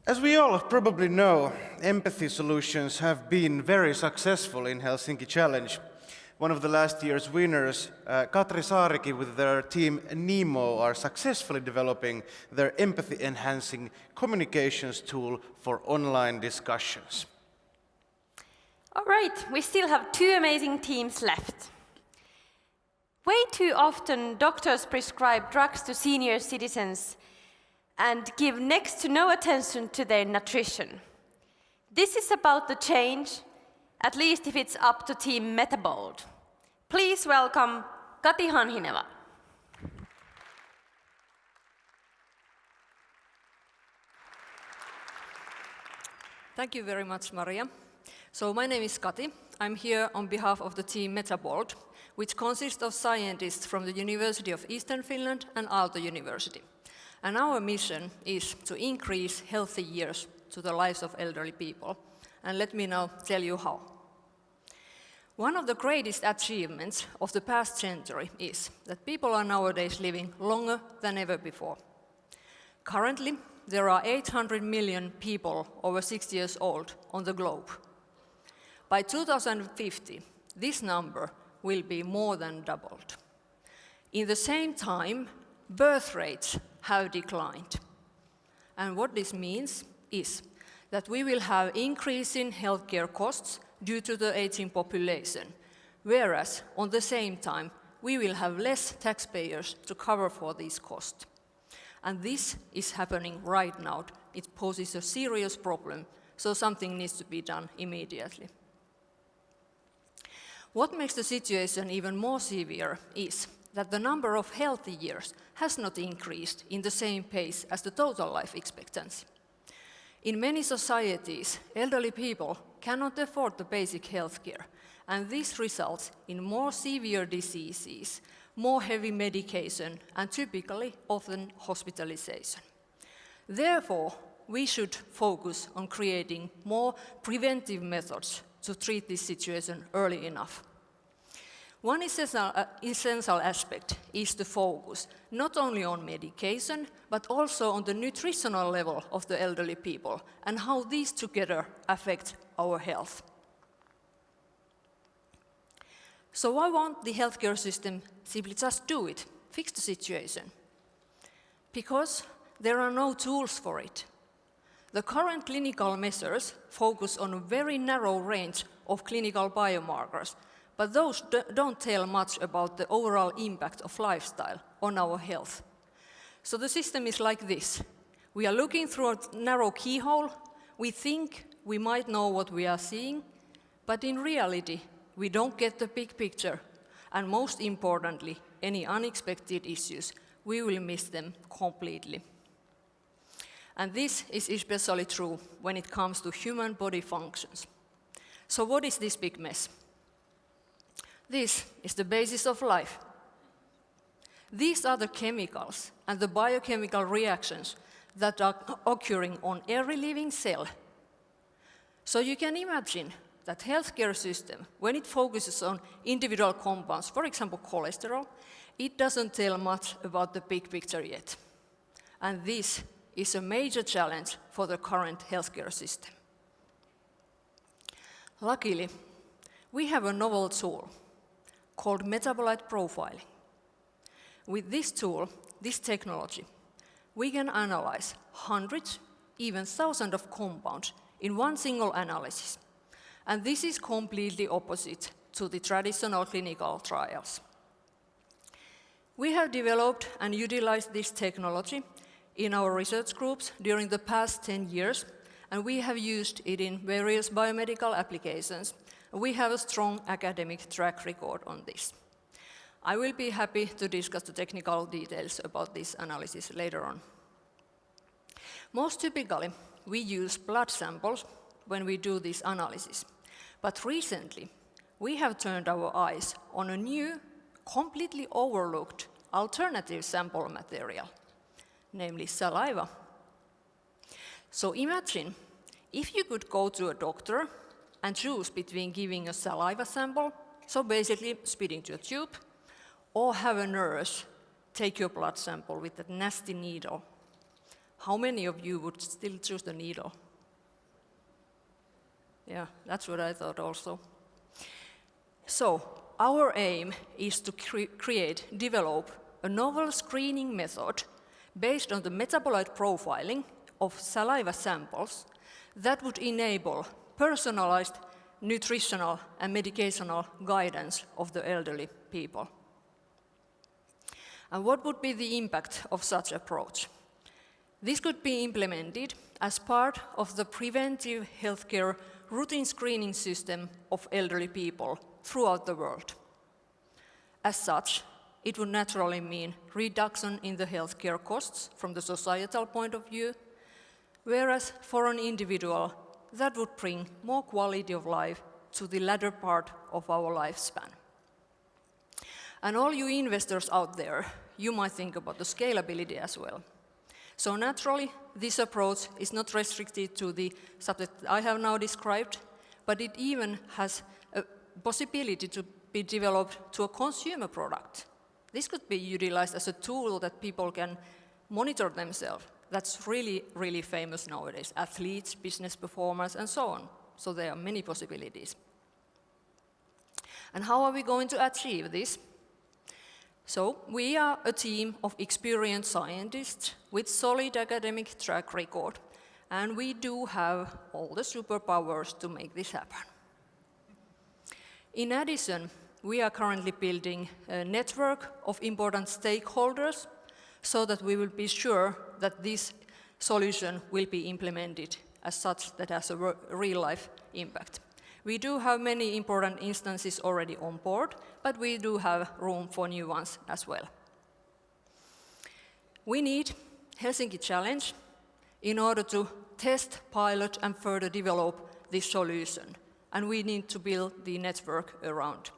As we all probably know, empathy solutions have been very successful in Helsinki Challenge. One of the last year's winners, Katri Saariki with their team Nemo, are successfully developing their empathy-enhancing communications tool for online discussions. All right, we still have 2 amazing teams left. Way too often, doctors prescribe drugs to senior citizens and give next to no attention to their nutrition. This is about to change, at least if it's up to Team Metabold. Please welcome Kati Hanhineva. Thank you very much, Maria. So my name is Kati. I'm here on behalf of the team Metabold, which consists of scientists from the University of Eastern Finland and Aalto University. And our mission is to increase healthy years to the lives of elderly people. And let me now tell you how. One of the greatest achievements of the past century is that people are nowadays living longer than ever before. Currently, there are 800 million people over 60 years old on the globe. By 2050, this number will be more than doubled. In the same time, birth rates have declined. And what this means is that we will have increasing healthcare costs due to the aging population, whereas on the same time, we will have less taxpayers to cover for these costs. And this is happening right now. It poses a serious problem, so something needs to be done immediately. What makes the situation even more severe is that the number of healthy years has not increased in the same pace as the total life expectancy. In many societies, elderly people cannot afford the basic health care, and this results in more severe diseases, more heavy medication, and typically often hospitalization. Therefore, we should focus on creating more preventive methods to treat this situation early enough. One essential aspect is to focus not only on medication, but also on the nutritional level of the elderly people and how these together affect our health. So why won't the healthcare system simply just do it, fix the situation? Because there are no tools for it. The current clinical measures focus on a very narrow range of clinical biomarkers, but those don't tell much about the overall impact of lifestyle on our health. So the system is like this. We are looking through a narrow keyhole. We think we might know what we are seeing, but in reality, we don't get the big picture. And most importantly, any unexpected issues, we will miss them completely. And this is especially true when it comes to human body functions. So what is this big mess? This is the basis of life. These are the chemicals and the biochemical reactions that are occurring on every living cell. So you can imagine that healthcare system, when it focuses on individual compounds, for example cholesterol, it doesn't tell much about the big picture yet. And this is a major challenge for the current healthcare system. Luckily, we have a novel tool called metabolite profiling. With this tool, this technology, we can analyze hundreds, even thousands of compounds in one single analysis. And this is completely opposite to the traditional clinical trials. We have developed and utilized this technology in our research groups during the past 10 years, and we have used it in various biomedical applications. We have a strong academic track record on this. I will be happy to discuss the technical details about this analysis later on. Most typically, we use blood samples when we do this analysis. But recently, we have turned our eyes on a new, completely overlooked alternative sample material, namely saliva. So imagine if you could go to a doctor and choose between giving a saliva sample, so basically spitting to a tube, or have a nurse take your blood sample with that nasty needle. how many of you would still choose the needle? Yeah, that's what I thought also. So, our aim is to develop a novel screening method based on the metabolite profiling of saliva samples that would enable personalized nutritional and medicational guidance of the elderly people. And what would be the impact of such approach? This could be implemented as part of the preventive healthcare routine screening system of elderly people throughout the world. As such, it would naturally mean reduction in the healthcare costs from the societal point of view, whereas for an individual, that would bring more quality of life to the latter part of our lifespan. And all you investors out there, you might think about the scalability as well. So naturally, this approach is not restricted to the subject I have now described, but it even has a possibility to be developed to a consumer product. This could be utilized as a tool that people can monitor themselves. That's really, really famous nowadays. Athletes, business performers, and so on. So there are many possibilities. And how are we going to achieve this? So we are a team of experienced scientists with solid academic track record, and we do have all the superpowers to make this happen. In addition, we are currently building a network of important stakeholders so that we will be sure that this solution will be implemented as such that has a real-life impact. We do have many important instances already on board, but we do have room for new ones as well. We need Helsinki Challenge in order to test, pilot, and further develop this solution, and we need to build the network around.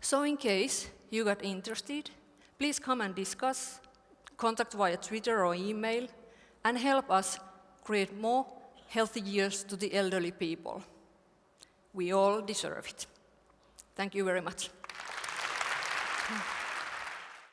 So in case you got interested, please come and discuss, contact via Twitter or email, and help us create more healthy years to the elderly people. We all deserve it. Thank you very much.